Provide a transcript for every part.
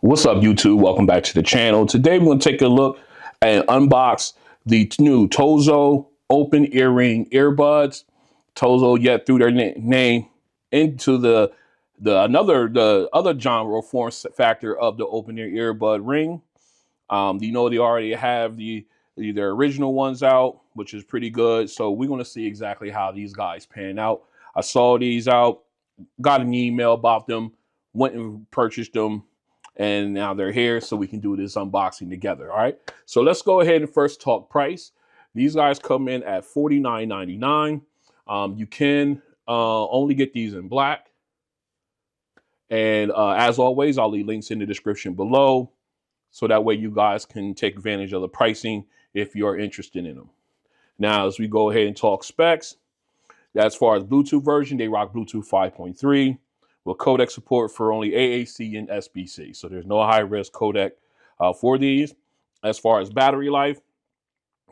What's up, YouTube? Welcome back to the channel. Today we're going to take a look and unbox the new TOZO Open EarRing earbuds. TOZO yet threw their name into the other genre form factor of the open ear earbud ring. You know, they already have their original ones out, which is pretty good. So we're going to see exactly how these guys pan out. I saw these out, got an email about them, went and purchased them, and now they're here, so we can do this unboxing together. All right, so let's go ahead and first talk price. These guys come in at $49.99. You can only get these in black, and as always, I'll leave links in the description below, so that way you guys can take advantage of the pricing if you're interested in them. Now, as we go ahead and talk specs, as far as Bluetooth version, they rock Bluetooth 5.3 with codec support for only AAC and SBC. So there's no high risk codec for these. As far as battery life,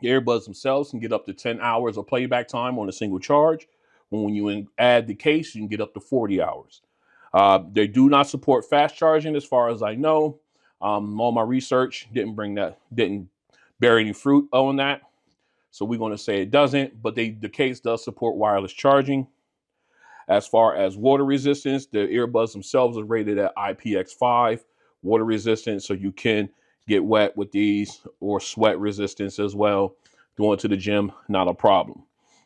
the earbuds themselves can get up to 10 hours of playback time on a single charge. When you add the case, you can get up to 40 hours. They do not support fast charging as far as I know. All my research didn't bear any fruit on that. So we're going to say it doesn't, but the case does support wireless charging. As far as water resistance, the earbuds themselves are rated at IPX5 water resistance, so you can get wet with these, or sweat resistance as well. Going to the gym, not a problem.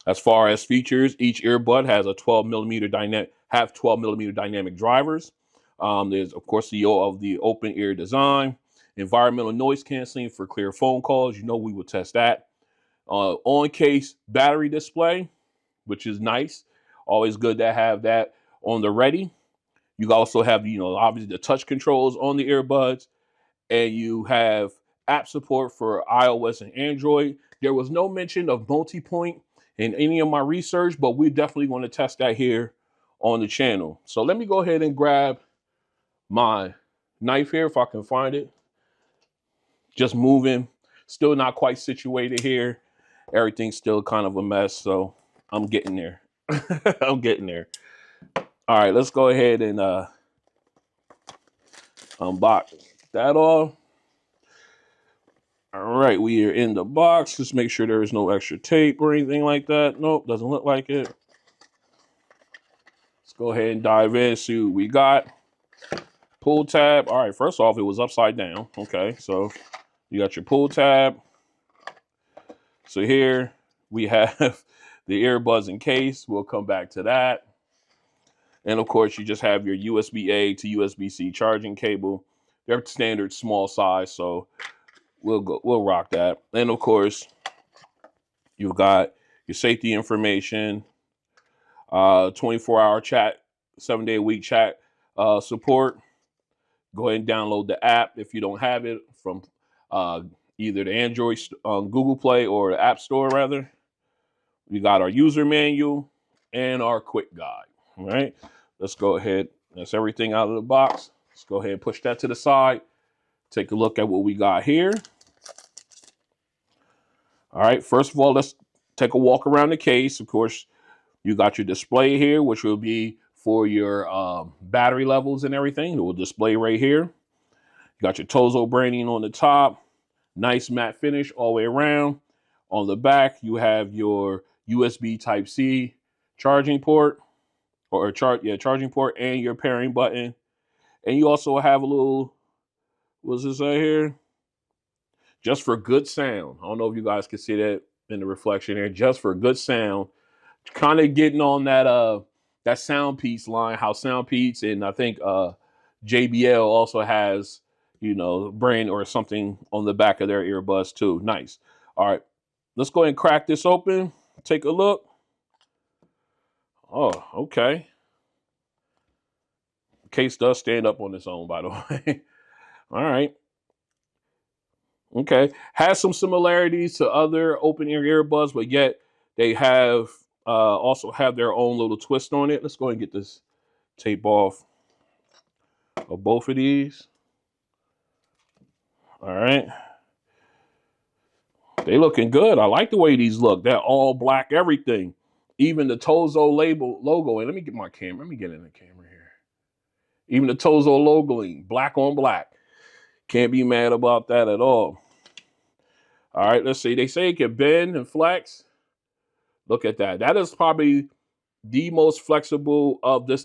As far as features, each earbud has a 12 millimeter dynamic drivers. There's of course the open ear design, environmental noise canceling for clear phone calls. You know we will test that. On case battery display, which is nice. Always good to have that on the ready. You also have, obviously the touch controls on the earbuds, and you have app support for iOS and Android. There was no mention of Multipoint in any of my research, but we're definitely going to test that here on the channel. So let me go ahead and grab my knife here if I can find it. Just moving, still not quite situated here. Everything's still kind of a mess, so I'm getting there. I'm getting there. All right, let's go ahead and unbox that off. All right, we are in the box. Just make sure there is no extra tape or anything like that. Nope, doesn't look like it. Let's go ahead and dive in, see what we got. Pull tab. All right, first off, it was upside down. Okay, so you got your pull tab. So here we have the earbuds in case. We'll come back to that. And of course, you just have your USB-A to USB-C charging cable. They're standard small size, so we'll rock that. And of course, you've got your safety information, 24-hour chat, 7-day-a-week chat support. Go ahead and download the app if you don't have it from either the Android Google Play or the App Store, rather. We got our user manual and our quick guide. All right, let's go ahead. That's everything out of the box. Let's go ahead and push that to the side. Take a look at what we got here. All right, first of all, let's take a walk around the case. Of course, you got your display here, which will be for your battery levels and everything. It will display right here. You got your TOZO branding on the top. Nice matte finish all the way around. On the back, you have your USB Type-C charging port, charging port, and your pairing button. And you also have a little, what's this right here? Just for good sound. I don't know if you guys can see that in the reflection there. Just for good sound. Kind of getting on that that Soundpeace line, how Soundpeace and I think JBL also has, brand or something on the back of their earbuds too. Nice. All right, let's go ahead and crack this open. Take a look. Oh, okay. The case does stand up on its own, by the way. All right. Okay. Has some similarities to other open ear earbuds, but yet they have also have their own little twist on it. Let's go ahead and get this tape off of both of these. All right. They looking good. I like the way these look. They're all black, everything. Even the TOZO logo. And let me get my camera. Let me get in the camera here. Even the TOZO logoing, black on black. Can't be mad about that at all. All right, let's see. They say it can bend and flex. Look at that. That is probably the most flexible of this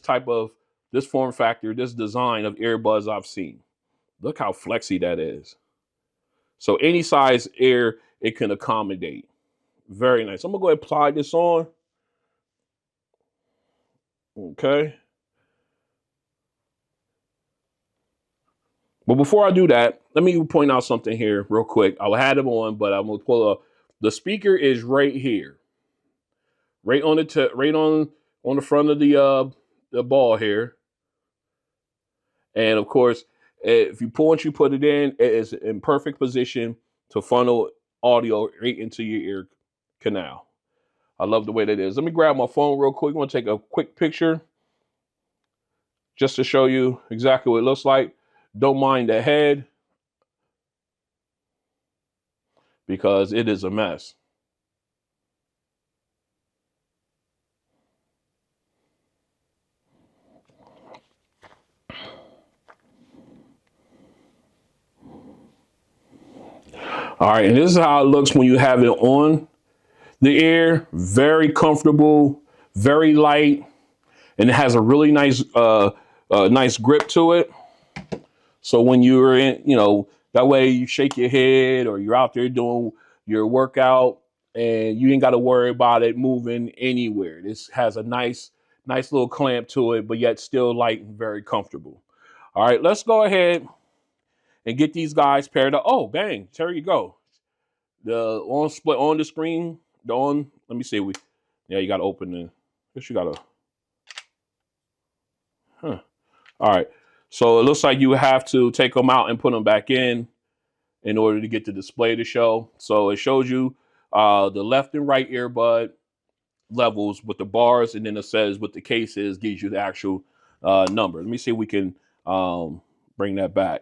form factor, this design of earbuds I've seen. Look how flexy that is. So any size ear it can accommodate. Very nice. I'm gonna go ahead and apply this on. Okay. But before I do that, let me point out something here real quick. I had them on, but I'm gonna pull up. The speaker is right here, right on the front of the ball here. And of course, if you once you put it in, it is in perfect position to funnel audio right into your ear canal. I love the way that is. Let me grab my phone real quick. I'm gonna take a quick picture just to show you exactly what it looks like. Don't mind the head because it is a mess. All right, and this is how it looks when you have it on the ear. Very comfortable, very light, and it has a really nice nice grip to it. So when you're in, that way you shake your head or you're out there doing your workout and you ain't got to worry about it moving anywhere. This has a nice little clamp to it, but yet still light and very comfortable. All right, let's go ahead and get these guys paired up. Oh, bang, there you go. The on split on the screen, let me see. You got to open the, guess you got to, All right. So it looks like you have to take them out and put them back in order to get the display to show. So it shows you the left and right earbud levels with the bars, and then it says what the case is, gives you the actual number. Let me see if we can bring that back.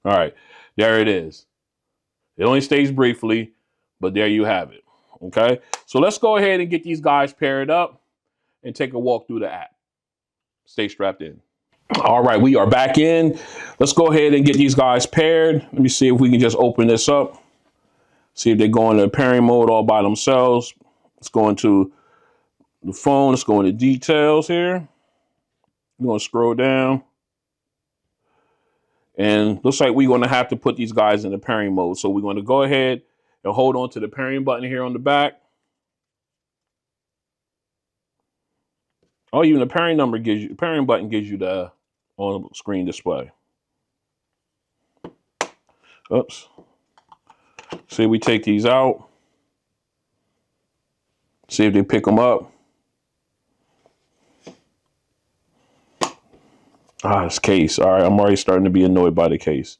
All right, there it is. It only stays briefly, but there you have it. Okay, so let's go ahead and get these guys paired up and take a walk through the app. Stay strapped in. All right, we are back in. Let's go ahead and get these guys paired. Let me see if we can just open this up. See if they go into pairing mode all by themselves. Let's go into the phone. Let's go into details here. We're going to scroll down. And looks like we're going to have to put these guys in the pairing mode. So we're going to go ahead and hold on to the pairing button here on the back. Oh, even the pairing button gives you the on screen display. Oops. See, we take these out. See if they pick them up. This case. All right, I'm already starting to be annoyed by the case.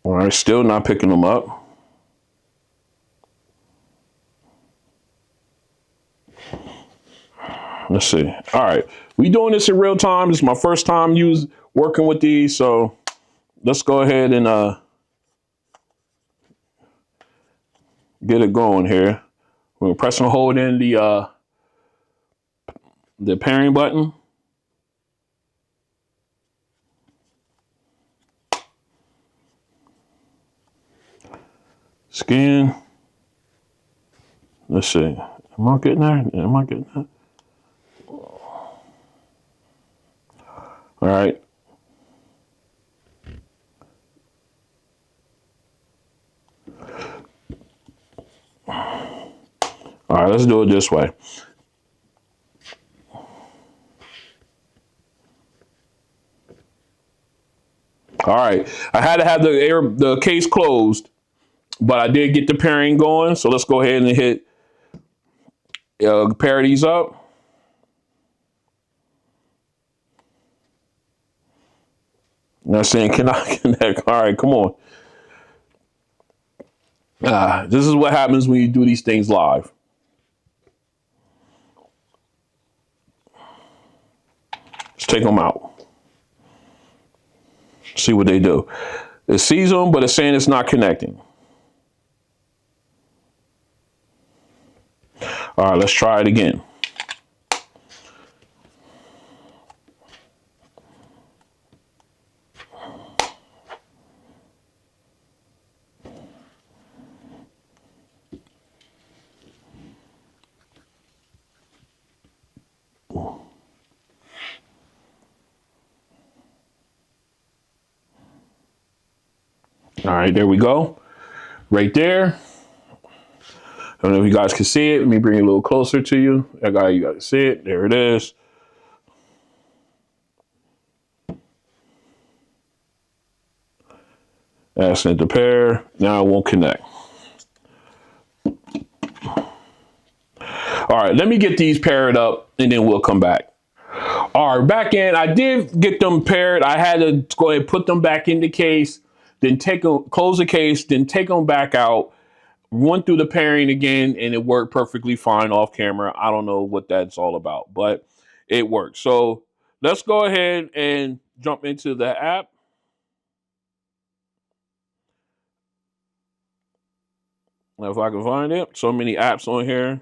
All right, still not picking them up. Let's see. All right, we doing this in real time. This is my first time working with these, so let's go ahead and get it going here. We're gonna press and hold in the pairing button. Scan. Let's see. Am I getting there? Am I getting there? All right. All right, let's do it this way. All right, I had to have the case closed, but I did get the pairing going. So let's go ahead and hit pair these up. Not saying can I connect? All right, come on. This is what happens when you do these things live. Let's take them out. See what they do. It sees them, but it's saying it's not connecting. All right, let's try it again. All right, there we go. Right there. I don't know if you guys can see it. Let me bring it a little closer to you. I got you guys see it. There it is. Asking it to pair. Now it won't connect. All right, let me get these paired up and then we'll come back. All right, back in. I did get them paired. I had to go ahead and put them back in the case, then close the case, then take them back out, went through the pairing again, and it worked perfectly fine off camera. I don't know what that's all about, but it worked. So let's go ahead and jump into the app. If I can find it. So many apps on here.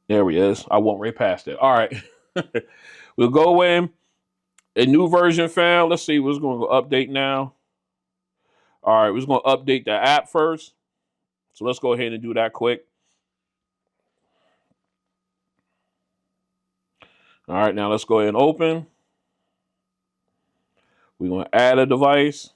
There he is. I went right past it. All right. We'll go in. A new version found. Let's see what's going to update now. All right. We're going to update the app first. So let's go ahead and do that quick. All right. Now let's go ahead and open. We're going to add a device.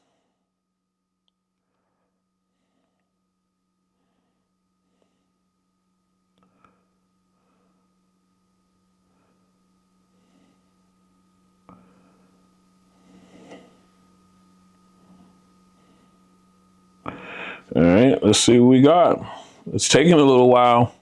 All right, let's see what we got. It's taking a little while.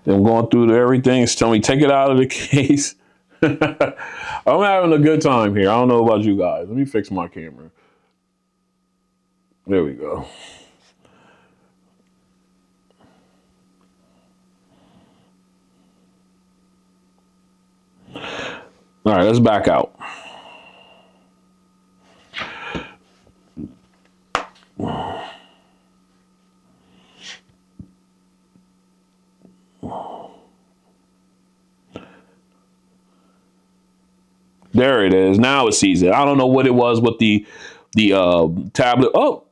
Then going through everything. It's telling me take it out of the case. I'm having a good time here. I don't know about you guys. Let me fix my camera. There we go. All right, let's back out. There it is. Now it sees it. I don't know what it was with the tablet. Oh,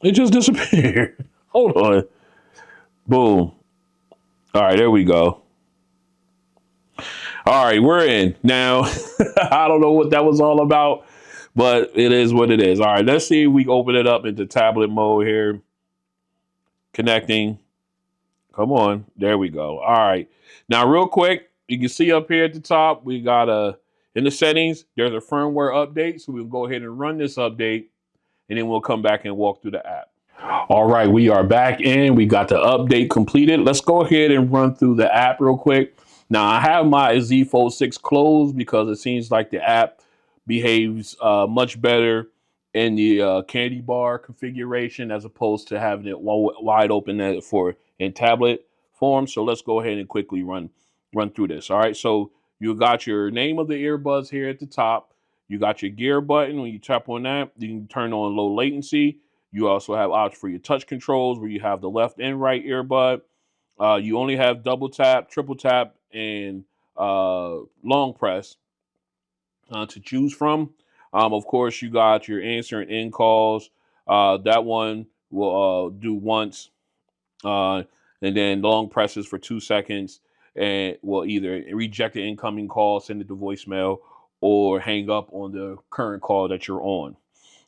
it just disappeared. Hold on. Boom. All right, there we go. All right, we're in. Now, I don't know what that was all about, but it is what it is. All right, let's see if we open it up into tablet mode here. Connecting. Come on. There we go. All right. Now, real quick, you can see up here at the top, we got in the settings, there's a firmware update. So we'll go ahead and run this update, and then we'll come back and walk through the app. All right, we are back in. We got the update completed. Let's go ahead and run through the app real quick. Now, I have my Z Fold 6 closed because it seems like the app behaves much better in the candy bar configuration as opposed to having it wide open for in tablet form. So let's go ahead and quickly run through this. All right, so you got your name of the earbuds here at the top. You got your gear button. When you tap on that, you can turn on low latency. You also have options for your touch controls where you have the left and right earbud. You only have double tap, triple tap, and long press to choose from. Of course, you got your answer and end calls. That one will do once, and then long presses for 2 seconds, and will either reject the incoming call, send it to voicemail, or hang up on the current call that you're on.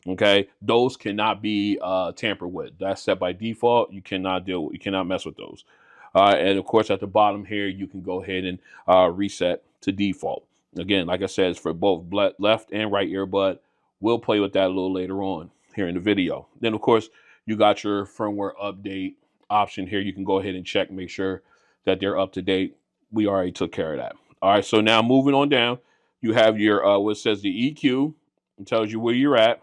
Okay, those cannot be tampered with. That's set by default. You cannot you cannot mess with those. And of course, at the bottom here, you can go ahead and reset to default. Again, like I said, it's for both left and right earbud. We'll play with that a little later on here in the video. Then, of course, you got your firmware update option here. You can go ahead and check, make sure that they're up to date. We already took care of that. All right, so now moving on down, you have your what says the EQ. It tells you where you're at.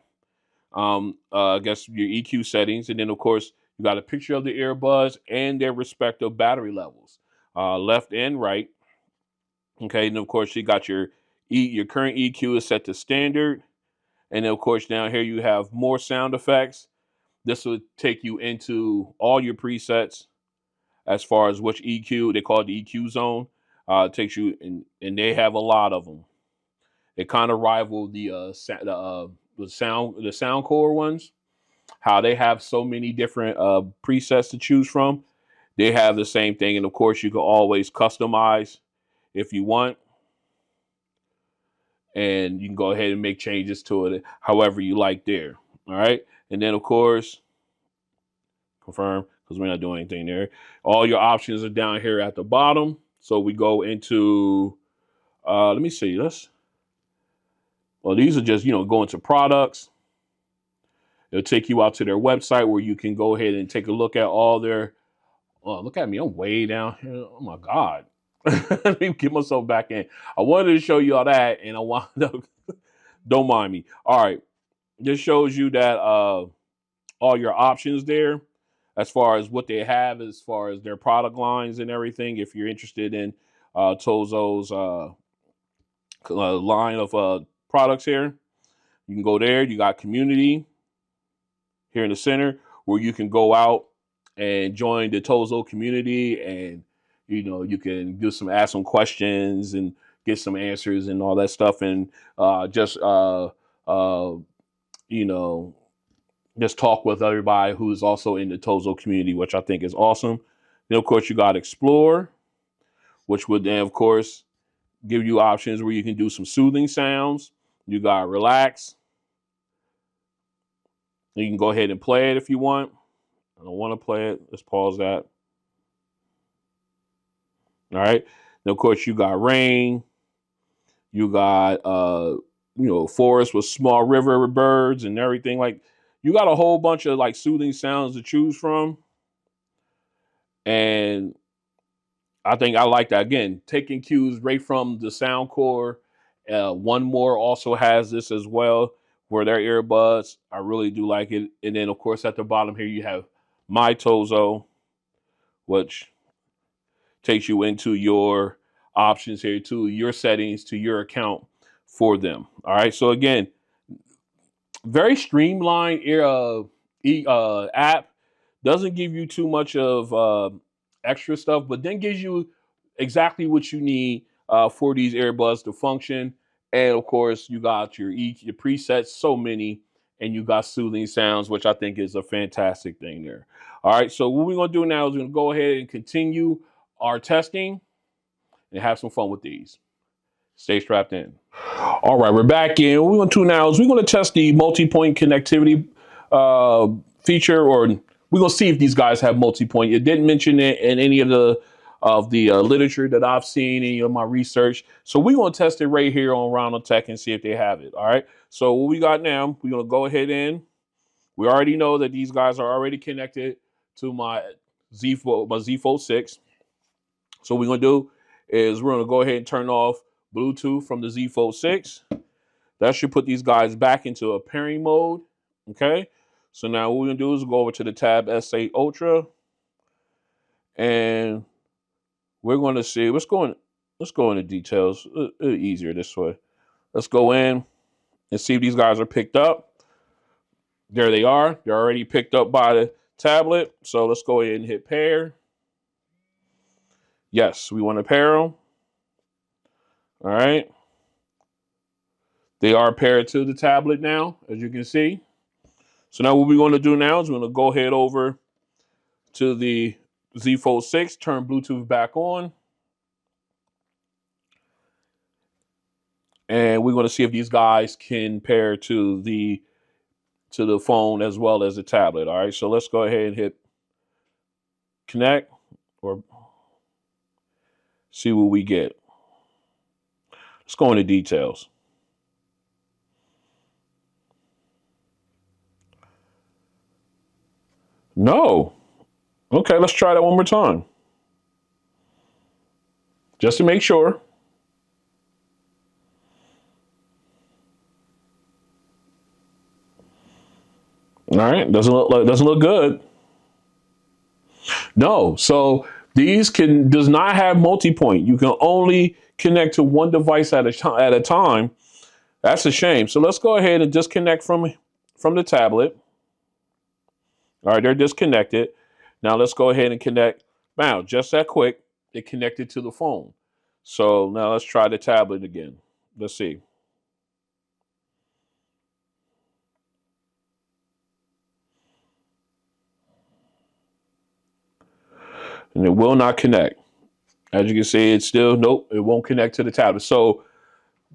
I guess your EQ settings, and then of course you got a picture of the earbuds and their respective battery levels, left and right. Okay, and of course you got your Your current EQ is set to standard. And then, of course, down here you have more sound effects. This will take you into all your presets as far as which EQ, they call it the EQ zone. It takes you, and they have a lot of them. They kind of rival the sound core ones. How they have so many different presets to choose from. They have the same thing, and of course, you can always customize if you want, and you can go ahead and make changes to it however you like there. All right, and then of course, confirm because we're not doing anything there. All your options are down here at the bottom. So we go into, let me see, well, these are just, go into products. It'll take you out to their website where you can go ahead and take a look at all their, oh, look at me, I'm way down here. Oh my God. Let me get myself back in. I wanted to show you all that and I wound up, don't mind me. All right. This shows you that all your options there as far as what they have, as far as their product lines and everything. If you're interested in TOZO's line of products here, you can go there. You got community here in the center where you can go out and join the TOZO community, and you can ask some questions and get some answers and all that stuff, and just talk with everybody who's also in the TOZO community, which I think is awesome. Then, of course, you got Explore, which would then, of course, give you options where you can do some soothing sounds. You got Relax. You can go ahead and play it if you want. I don't want to play it. Let's pause that. All right. Then, of course, you got Rain. You got, forest with small river birds and everything. Like, you got a whole bunch of like soothing sounds to choose from. And I think I like that. Again, taking cues right from the sound core. One More also has this as well, where their earbuds. I really do like it. And then, of course, at the bottom here, you have My TOZO, which takes you into your options here, to your settings, to your account for them. All right. So again, very streamlined app. Doesn't give you too much of extra stuff, but then gives you exactly what you need for these earbuds to function. And of course, you got your presets, so many, and you got soothing sounds, which I think is a fantastic thing there. All right, so what we're gonna do now is we're gonna go ahead and continue our testing and have some fun with these. Stay strapped in. All right, we're back in. What we're going to do now is we're going to test the multi-point connectivity feature, or we're going to see if these guys have multi-point. It didn't mention it in any of the literature that I've seen, any of my research. So we're going to test it right here on RonOnTech and see if they have it. All right. So what we got now, we're going to go ahead in. We already know that these guys are already connected to my Z Fold 6. So what we're going to do is we're going to go ahead and turn off Bluetooth from the Z Fold 6. That should put these guys back into a pairing mode. Okay. So now what we're going to do is go over to the Tab S8 Ultra. And we're going to see, let's go into details. Easier this way. Let's go in and see if these guys are picked up. There they are. They're already picked up by the tablet. So let's go ahead and hit pair. Yes, we want to pair them. All right. They are paired to the tablet now, as you can see. So now what we're going to do now is we're going to go ahead over to the Z Fold 6, turn Bluetooth back on. And we're going to see if these guys can pair to the phone as well as the tablet. All right, so let's go ahead and hit connect or see what we get. Let's go into details. No. Okay, let's try that one more time. Just to make sure. All right, doesn't look good. No, so these does not have multi-point. You can only connect to one device at a time. That's a shame. So let's go ahead and disconnect from the tablet. All right, they're disconnected. Now let's go ahead and connect. Wow, just that quick, it connected to the phone. So now let's try the tablet again. Let's see. And it will not connect. As you can see, it's still, nope, it won't connect to the tablet. So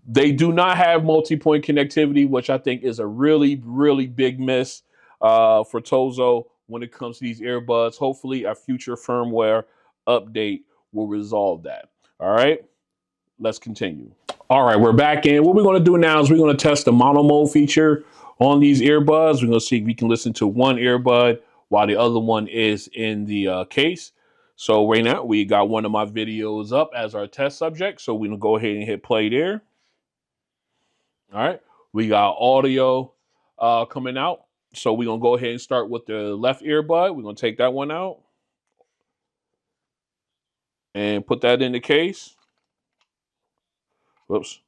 they do not have multi-point connectivity, which I think is a really, really big miss for TOZO when it comes to these earbuds. Hopefully, a future firmware update will resolve that. All right, let's continue. All right, we're back in. What we're going to do now is we're going to test the mono mode feature on these earbuds. We're going to see if we can listen to one earbud while the other one is in the case. So right now, we got one of my videos up as our test subject. So we're going to go ahead and hit play there. All right, we got audio coming out. So we're going to go ahead and start with the left earbud. We're going to take that one out and put that in the case. Whoops.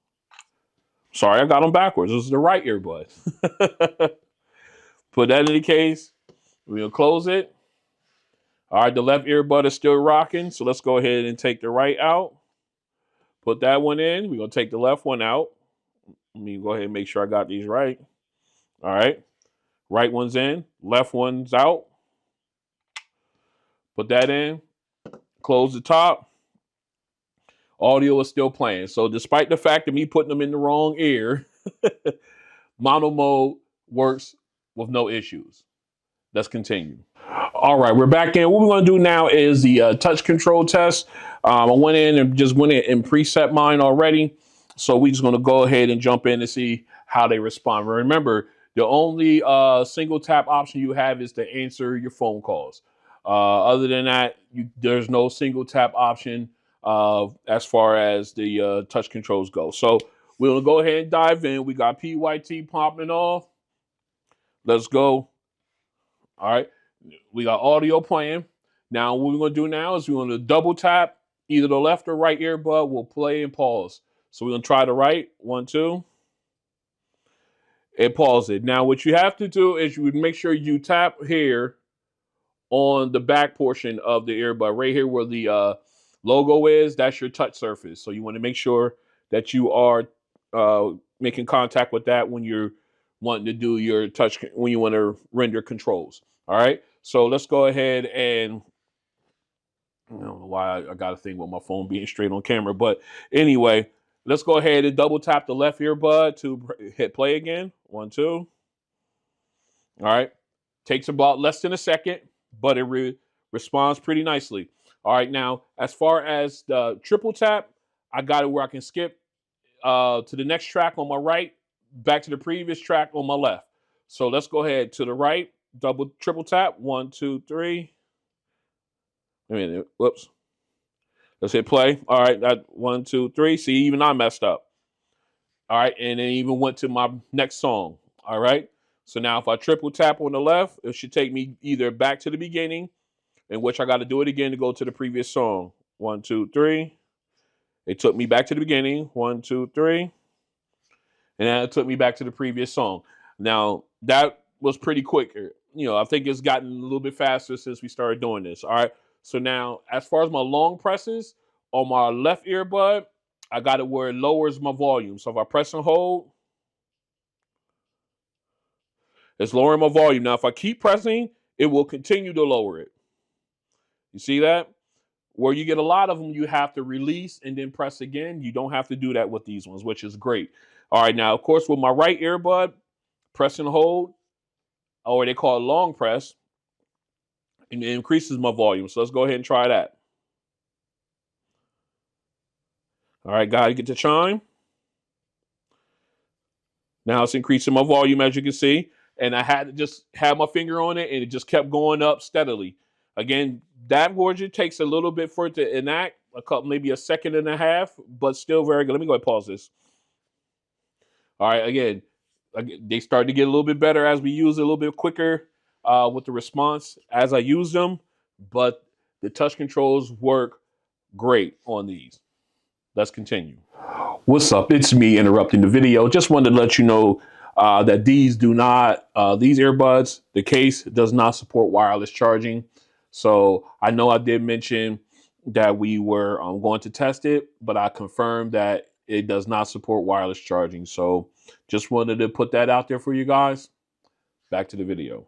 Sorry, I got them backwards. This is the right earbud. Put that in the case. We're going to close it. All right, the left earbud is still rocking. So let's go ahead and take the right out. Put that one in. We're going to take the left one out. Let me go ahead and make sure I got these right. All right. Right one's in. Left one's out. Put that in. Close the top. Audio is still playing. So despite the fact of me putting them in the wrong ear, mono mode works with no issues. Let's continue. All right, we're back in. What we're going to do now is the touch control test. I went in and preset mine already. So we're just going to go ahead and jump in and see how they respond. Remember, the only single tap option you have is to answer your phone calls. Other than that, there's no single tap option as far as the touch controls go. So we'll go ahead and dive in. We got PYT popping off. Let's go. All right. We got audio playing. Now, what we're going to do now is we're going to double tap either the left or right earbud. We'll play and pause. So we're going to try the right. 1, 2. And pause it. Now, what you have to do is you would make sure you tap here on the back portion of the earbud. Right here where the logo is, that's your touch surface. So you want to make sure that you are making contact with that when you're wanting to do your touch, when you want to render controls. All right. So let's go ahead and I don't know why I got a thing with my phone being straight on camera, but anyway, let's go ahead and double tap the left earbud to hit play again. 1, 2. All right. Takes about less than a second, but it responds pretty nicely. All right. Now, as far as the triple tap, I got it where I can skip to the next track on my right, back to the previous track on my left. So let's go ahead to the right, triple tap. 1, 2, 3. Wait a minute. Whoops. Let's hit play. All right. That 1, 2, 3. See, even I messed up. All right. And then even went to my next song. All right. So now if I triple tap on the left, it should take me either back to the beginning, in which I got to do it again to go to the previous song. 1, 2, 3. It took me back to the beginning. 1, 2, 3. And then it took me back to the previous song. Now, that was pretty quick. You know, I think it's gotten a little bit faster since we started doing this. All right. So now, as far as my long presses on my left earbud, I got it where it lowers my volume. So if I press and hold, it's lowering my volume. Now, if I keep pressing, it will continue to lower it. You see that? Where you get a lot of them, you have to release and then press again. You don't have to do that with these ones, which is great. All right, now, of course, with my right earbud, press and hold, or they call it long press, and it increases my volume. So let's go ahead and try that. All right, gotta get the chime. Now it's increasing my volume, as you can see. And I had to just have my finger on it, and it just kept going up steadily. Again, that gorgeous takes a little bit for it to enact, maybe a second and a half, but still very good. Let me go ahead and pause this. All right, again, they start to get a little bit better as we use it, a little bit quicker with the response as I use them, but the touch controls work great on these. Let's continue. What's up? It's me interrupting the video. Just wanted to let you know that these earbuds, the case does not support wireless charging. So I know I did mention that we were going to test it, but I confirmed that it does not support wireless charging. So just wanted to put that out there for you guys. Back to the video.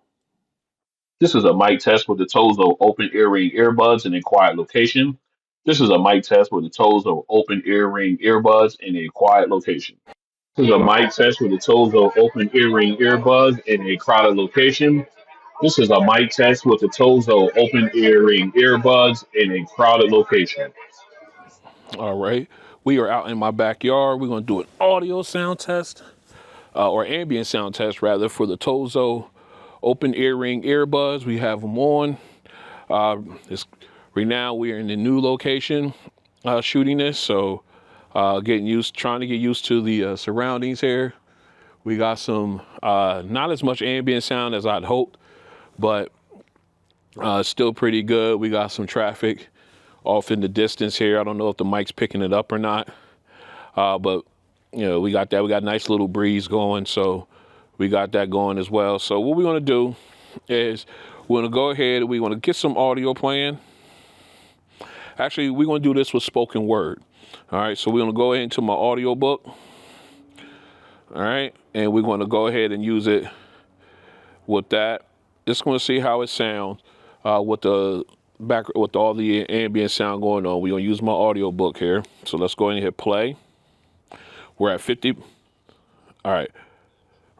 This is a mic test with the TOZO Open EarRing earbuds in a quiet location. This is a mic test with the TOZO Open EarRing earbuds in a quiet location. This is a mic test with the TOZO Open EarRing earbuds in a crowded location. This is a mic test with the TOZO Open EarRing earbuds in a crowded location. All right. We are out in my backyard. We're going to do an audio sound test, or ambient sound test, rather, for the TOZO Open EarRing earbuds. We have them on. Right now, we're in the new location shooting this, so trying to get used to the surroundings here. We got some, not as much ambient sound as I'd hoped, but still pretty good. We got some traffic off in the distance here. I don't know if the mic's picking it up or not, but we got that. We got a nice little breeze going, so we got that going as well. So what we're gonna do is we're gonna go ahead. We're gonna get some audio playing. Actually, we're gonna do this with spoken word. All right, so we're gonna go into my audio book. All right, and we're gonna go ahead and use it with that. Just gonna see how it sounds with all the ambient sound going on. We're gonna use my audio book here. So let's go ahead and hit play. We're at 50. All right,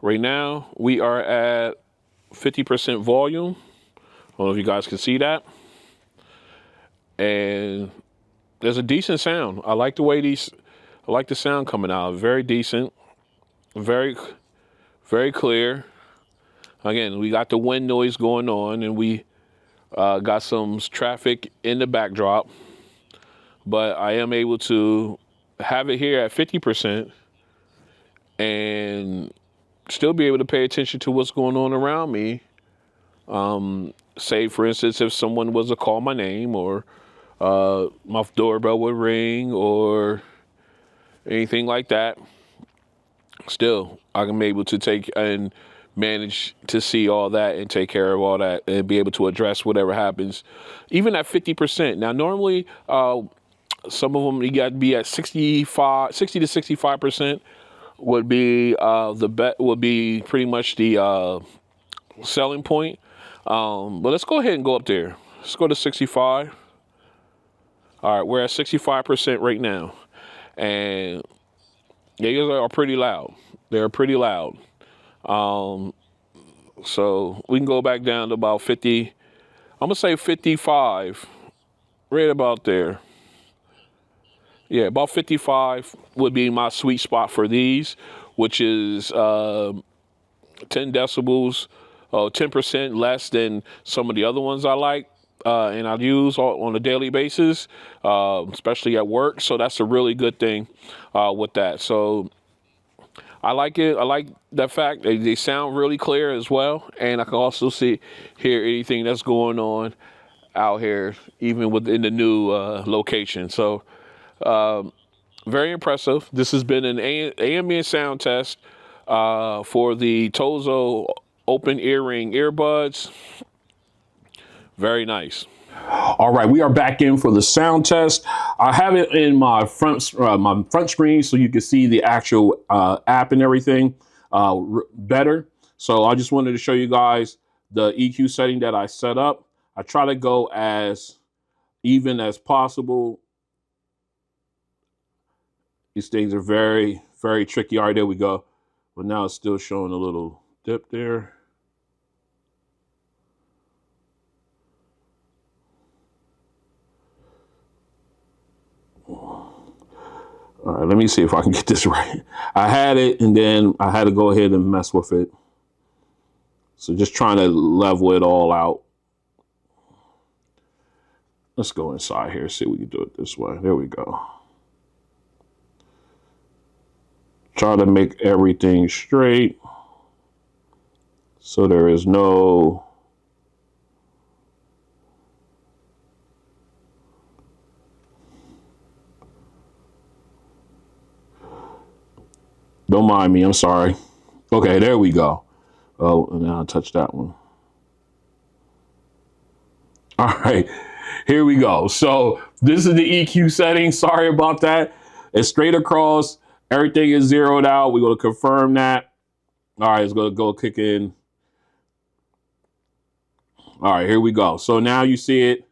right now we are at 50% volume. I don't know if you guys can see that. And there's a decent sound. I like the sound coming out. Very decent, very, very clear. Again, we got the wind noise going on, and we got some traffic in the backdrop, but I am able to have it here at 50% and still be able to pay attention to what's going on around me. Say, for instance, if someone was to call my name, or my doorbell would ring, or anything like that, still I can be able to take and manage to see all that and take care of all that and be able to address whatever happens, even at 50%. Now, normally, some of them you got to be at 60 to 65% would be would be pretty much the selling point. But let's go ahead and go up there. Let's go to 65. All right, we're at 65% right now, and yeah, these are pretty loud. They're pretty loud. So we can go back down to about 50. I'm gonna say 55, right about there. Yeah, about 55 would be my sweet spot for these, which is 10 decibels, 10% less than some of the other ones I like and I use on a daily basis, especially at work. So that's a really good thing with that. So I like it. I like the fact that they sound really clear as well, and I can also hear anything that's going on out here, even within the new location. So very impressive. This has been an ambient sound test for the TOZO Open EarRing earbuds. Very nice. All right, we are back in for the sound test. I have it in my front screen so you can see the actual app and everything better. So I just wanted to show you guys the EQ setting that I set up. I try to go as even as possible. These things are very, very tricky. All right, there we go. But now it's still showing a little dip there. All right, let me see if I can get this right. I had it, and then I had to go ahead and mess with it. So just trying to level it all out. Let's go inside here, see if we can do it this way. There we go. Try to make everything straight so there is no Don't mind me. I'm sorry. Okay, there we go. Oh, and now I'll touch that one. All right, here we go. So this is the EQ setting. Sorry about that. It's straight across. Everything is zeroed out. We're going to confirm that. All right, it's going to go kick in. All right, here we go. So now you see it.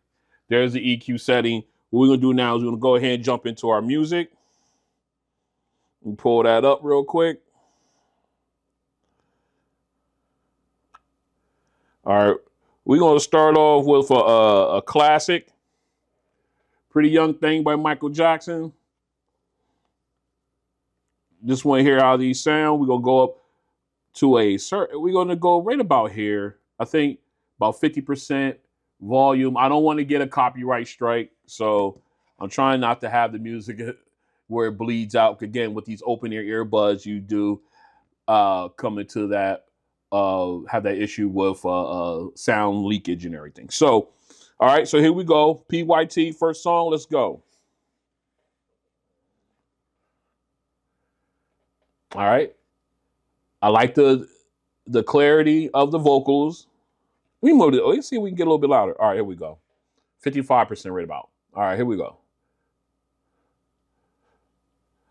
There's the EQ setting. What we're going to do now is we're going to go ahead and jump into our music. And pull that up real quick. All right, we're going to start off with a classic, Pretty Young Thing by Michael Jackson. Just want to hear how these sound. We're going to go up to a certain, we're going to go right about here. I think about 50% volume. I don't want to get a copyright strike, so I'm trying not to have the music where it bleeds out. Again, with these open ear earbuds, you do come into that, have that issue with sound leakage and everything. So, all right, so here we go. PYT, first song, let's go. All right. I like the clarity of the vocals. We moved it. Let's see if we can get a little bit louder. All right, here we go. 55% right about. All right, here we go.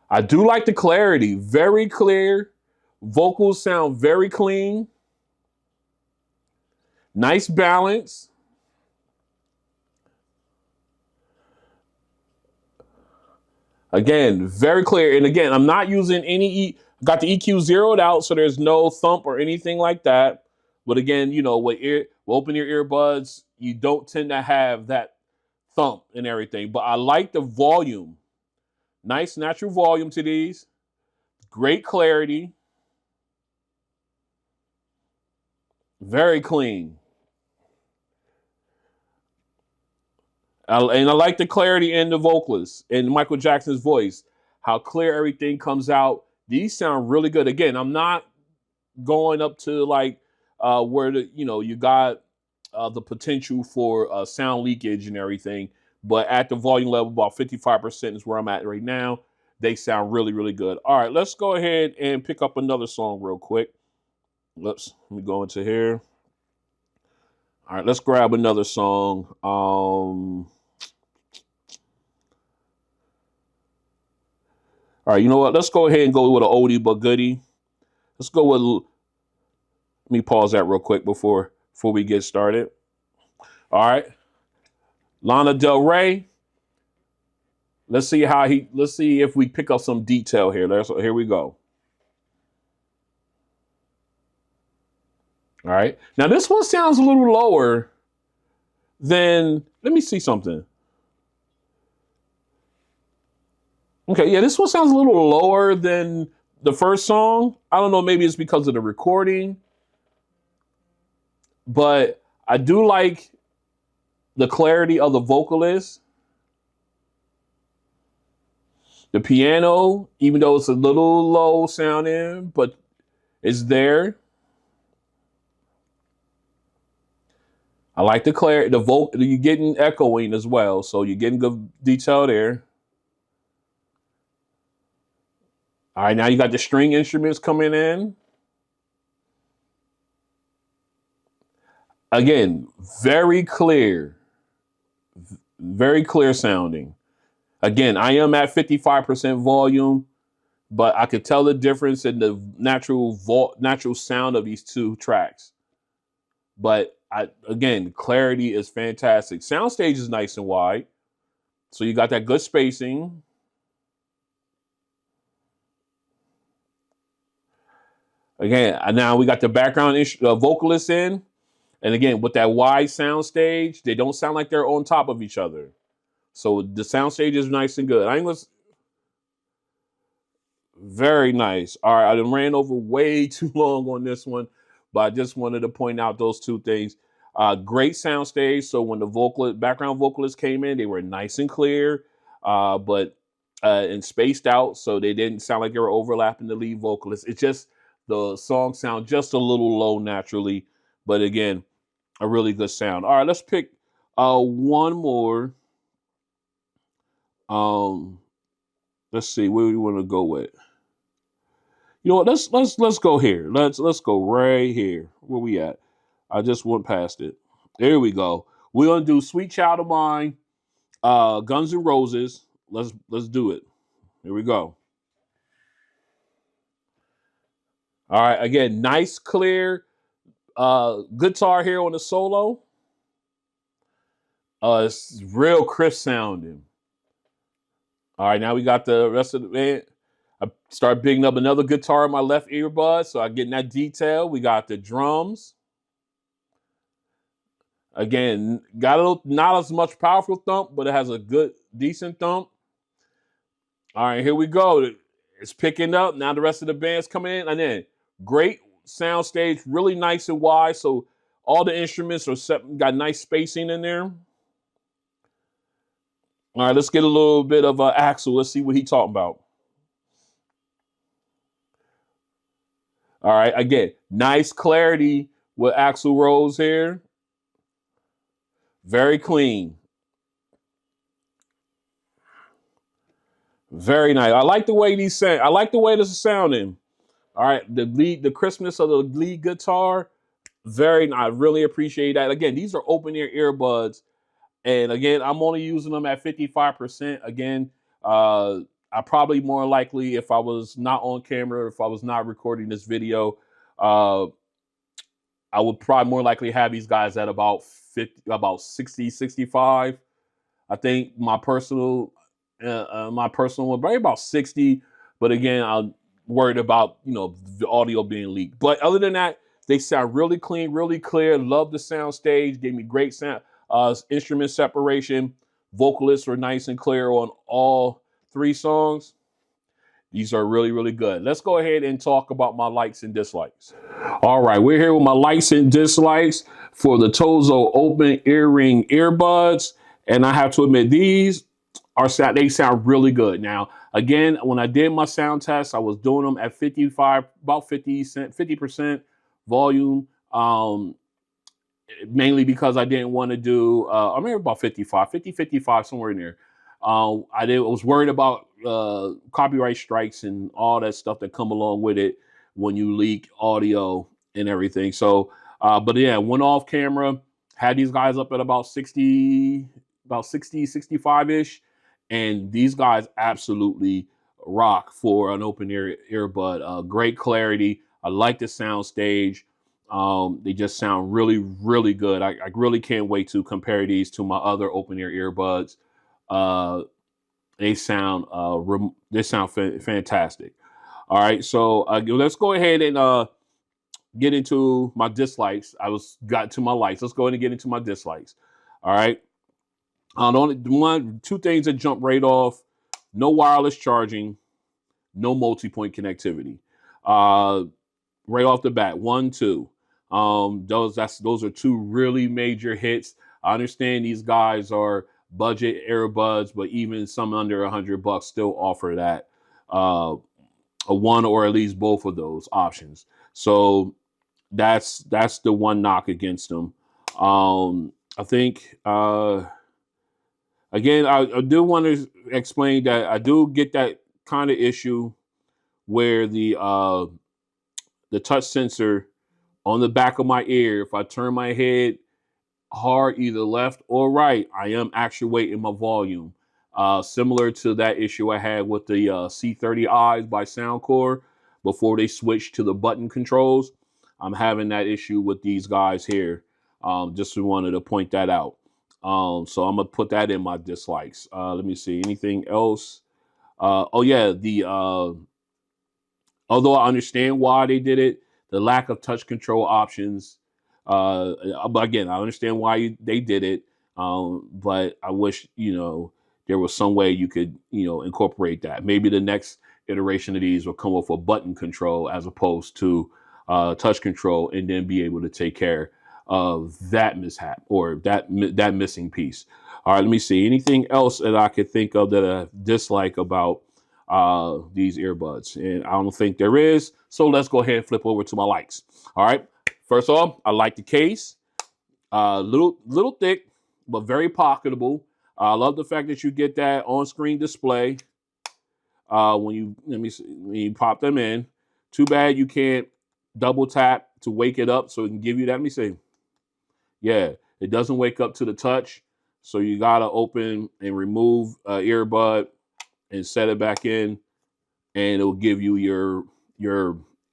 I do like the clarity. Very clear. Vocals sound very clean. Nice balance. Again, very clear. And again, I'm not using any got the EQ zeroed out, so there's no thump or anything like that. But again, you know, with open ear earbuds, you don't tend to have that thump and everything. But I like the volume. Nice natural volume to these. Great clarity. Very clean. And I like the clarity in the vocalist in Michael Jackson's voice. How clear everything comes out. These sound really good. Again, I'm not going up to like where you got the potential for sound leakage and everything, but at the volume level, about 55% is where I'm at right now. They sound really, really good. All right, let's go ahead and pick up another song real quick. Let me go into here. All right, let's grab another song. All right, you know what? Let's go ahead and go with an oldie but goodie. Let's go with. Let me pause that real quick before we get started. All right, Lana Del Rey. Let's see Let's see if we pick up some detail here. Here we go. All right. Now this one sounds a little lower than. Let me see something. Okay, yeah, this one sounds a little lower than the first song. I don't know, maybe it's because of the recording, but I do like the clarity of the vocalist. The piano, even though it's a little low sounding, but it's there. I like the clarity. The vocal, you're getting echoing as well, so you're getting good detail there. All right, now you got the string instruments coming in. Again, very clear sounding. Again, I am at 55% volume, but I could tell the difference in the natural sound of these two tracks. But again, clarity is fantastic. Soundstage is nice and wide, so you got that good spacing. Again, now we got the background vocalists in, and again with that wide soundstage, they don't sound like they're on top of each other. So the soundstage is nice and good. I was very nice. All right, I done ran over way too long on this one, but I just wanted to point out those two things. Great soundstage. So when the background vocalists came in, they were nice and clear, but and spaced out, so they didn't sound like they were overlapping the lead vocalist. It's just the song sound just a little low naturally, but again, a really good sound. All right, let's pick one more. Um, let's see, where do we want to go with? You know what? Let's go here. Let's go right here. Where we at? I just went past it. There we go. We're gonna do "Sweet Child of Mine," Guns N' Roses. Let's do it. Here we go. All right. Again, nice, clear guitar here on the solo. It's real crisp sounding. All right, now we got the rest of the band. I start picking up another guitar in my left earbud, so I get in that detail. We got the drums. Again, got not as much powerful thump, but it has a good, decent thump. All right, here we go. It's picking up. Now the rest of the band's coming in. And then great sound stage, really nice and wide. So all the instruments are got nice spacing in there. All right, let's get a little bit of Axel. Let's see what he's talking about. All right, again, nice clarity with Axl Rose here. Very clean. Very nice. I like the way these sound. I like the way this is sounding. All right, the crispness of the lead guitar. Very nice. I really appreciate that. Again, these are open ear earbuds. And again, I'm only using them at 55%. Again, I probably more likely, if I was not on camera, if I was not recording this video, uh, I would probably more likely have these guys at about 50, about 60, 65. I think my personal one, probably about 60. But again, I'm worried about, the audio being leaked. But other than that, they sound really clean, really clear. Love the sound stage. Gave me great sound, instrument separation. Vocalists were nice and clear on all three songs. These are really, really good. Let's go ahead and talk about my likes and dislikes. All right, we're here with my likes and dislikes for the TOZO Open EarRing earbuds. And I have to admit, they sound really good. Now, again, when I did my sound test, I was doing them at 55, about 50% volume. Mainly because I didn't want to do, I remember about 55, somewhere in there. I was worried about copyright strikes and all that stuff that come along with it when you leak audio and everything. So, but yeah, went off camera, had these guys up at about 60, 65-ish. And these guys absolutely rock for an open ear earbud. Great clarity. I like the sound stage. They just sound really, really good. I really can't wait to compare these to my other open ear earbuds. They sound fantastic. All right, so let's go ahead and get into my dislikes. Got to my likes. Let's go ahead and get into my dislikes. All right. Two things that jump right off: no wireless charging, no multi-point connectivity. Right off the bat, 1, 2. Those are two really major hits. I understand these guys are budget earbuds, but even some under $100 still offer that a one or at least both of those options. So that's the one knock against them. I think again, I do want to explain that I do get that kind of issue where the touch sensor on the back of my ear, if I turn my head hard, either left or right, I am actuating my volume. Similar to that issue I had with the C30Is by Soundcore before they switched to the button controls. I'm having that issue with these guys here. Just wanted to point that out. So I'm gonna put that in my dislikes. Let me see. Anything else? Oh yeah, although I understand why they did it, the lack of touch control options. But again, I understand why they did it. But I wish, there was some way you could, incorporate that. Maybe the next iteration of these will come with a button control as opposed to touch control, and then be able to take care of that mishap or that missing piece. All right, let me see. Anything else that I could think of that I dislike about these earbuds? And I don't think there is. So let's go ahead and flip over to my likes. All right. First off, I like the case. Little thick, but very pocketable. I love the fact that you get that on-screen display when you pop them in. Too bad you can't double tap to wake it up so it can give you that. Let me see. Yeah, it doesn't wake up to the touch. So you gotta open and remove earbud and set it back in, and it'll give you your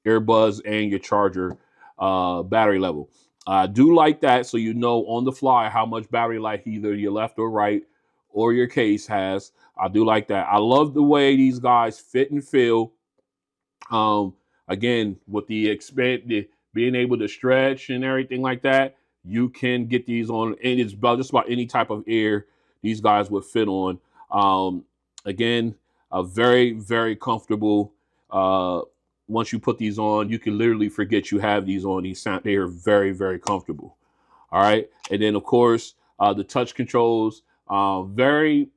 earbuds and your charger battery level. I do like that, so you know on the fly how much battery life either your left or right or your case has. I do like that. I love the way these guys fit and feel. Um, Again, with being able to stretch and everything like that, you can get these on, and it's about just about any type of ear these guys would fit on. Again, a very comfortable. Once you put these on, you can literally forget you have these on. They are very comfortable. All right, and then of course the touch controls, very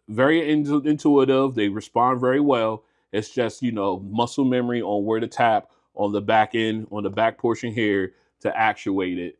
intuitive. They respond very well. It's just, muscle memory on where to tap on the back end, on the back portion here to actuate it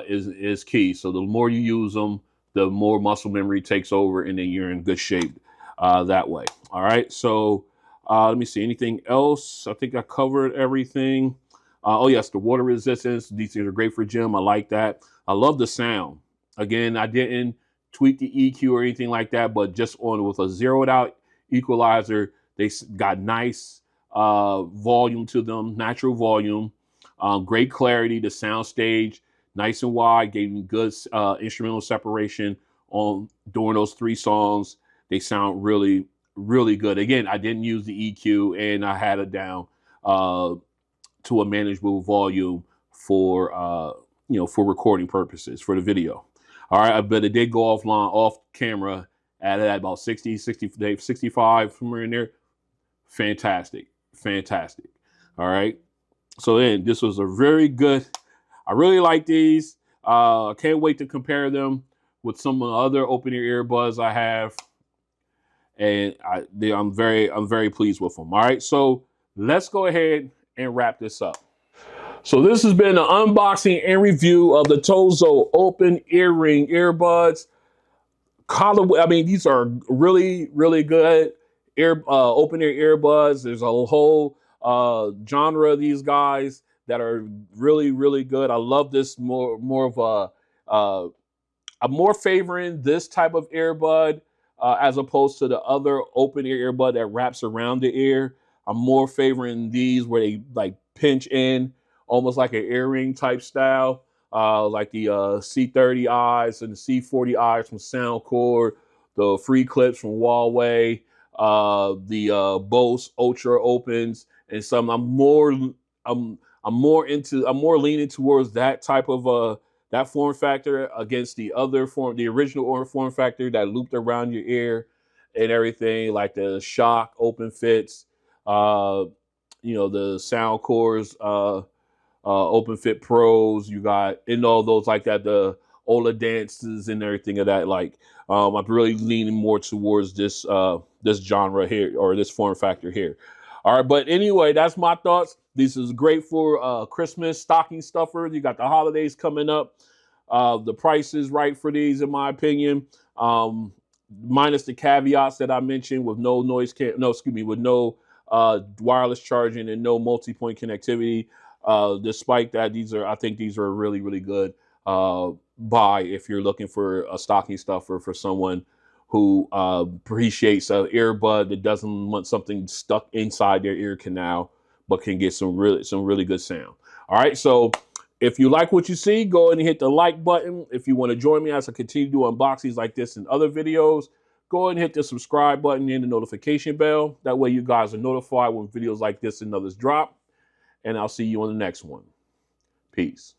is key. So the more you use them, the more muscle memory takes over, and then you're in good shape that way. All right. So let me see. Anything else? I think I covered everything. Oh yes, the water resistance. These things are great for gym. I like that. I love the sound. Again, I didn't tweak the EQ or anything like that, but just on with a zeroed out equalizer, they got nice volume to them, natural volume, great clarity. The sound stage, nice and wide, gave me good instrumental separation on during those 3 songs. They sound really good. Again, I didn't use the EQ, and I had it down to a manageable volume for for recording purposes for the video. All right, but it did go off camera at about 60, 65, somewhere in there. Fantastic. All right. So then this was a very good. I really like these. I can't wait to compare them with some of the other open ear earbuds I have, and I'm very pleased with them. All right, so let's go ahead and wrap this up. So this has been an unboxing and review of the TOZO Open EarRing earbuds. These are really good open ear earbuds. There's a whole genre of these guys that are really good. I love this more of I'm more favoring this type of earbud as opposed to the other open ear earbud that wraps around the ear. I'm more favoring these where they like pinch in, almost like an earring type style, like the C30Is and the C40Is from Soundcore, the free clips from Huawei, the Bose Ultra Opens, and some. I'm more leaning towards that type of that form factor against the original form factor that looped around your ear and everything, like the Shock Open Fits, the Soundcore's Open Fit Pros. You got in all those like that, the Ola Dances and everything of that. Like, I'm really leaning more towards this genre here, or this form factor here. All right, but anyway, that's my thoughts. This is great for Christmas stocking stuffers. You got the holidays coming up. The price is right for these, in my opinion. Minus the caveats that I mentioned, with no with no wireless charging and no multi-point connectivity. Despite that, I think these are really good buy if you're looking for a stocking stuffer for someone who appreciates an earbud that doesn't want something stuck inside their ear canal, but can get some really good sound. All right, so if you like what you see, go ahead and hit the like button. If you want to join me as I continue to do unboxings like this and other videos, go ahead and hit the subscribe button and the notification bell. That way you guys are notified when videos like this and others drop. And I'll see you on the next one. Peace.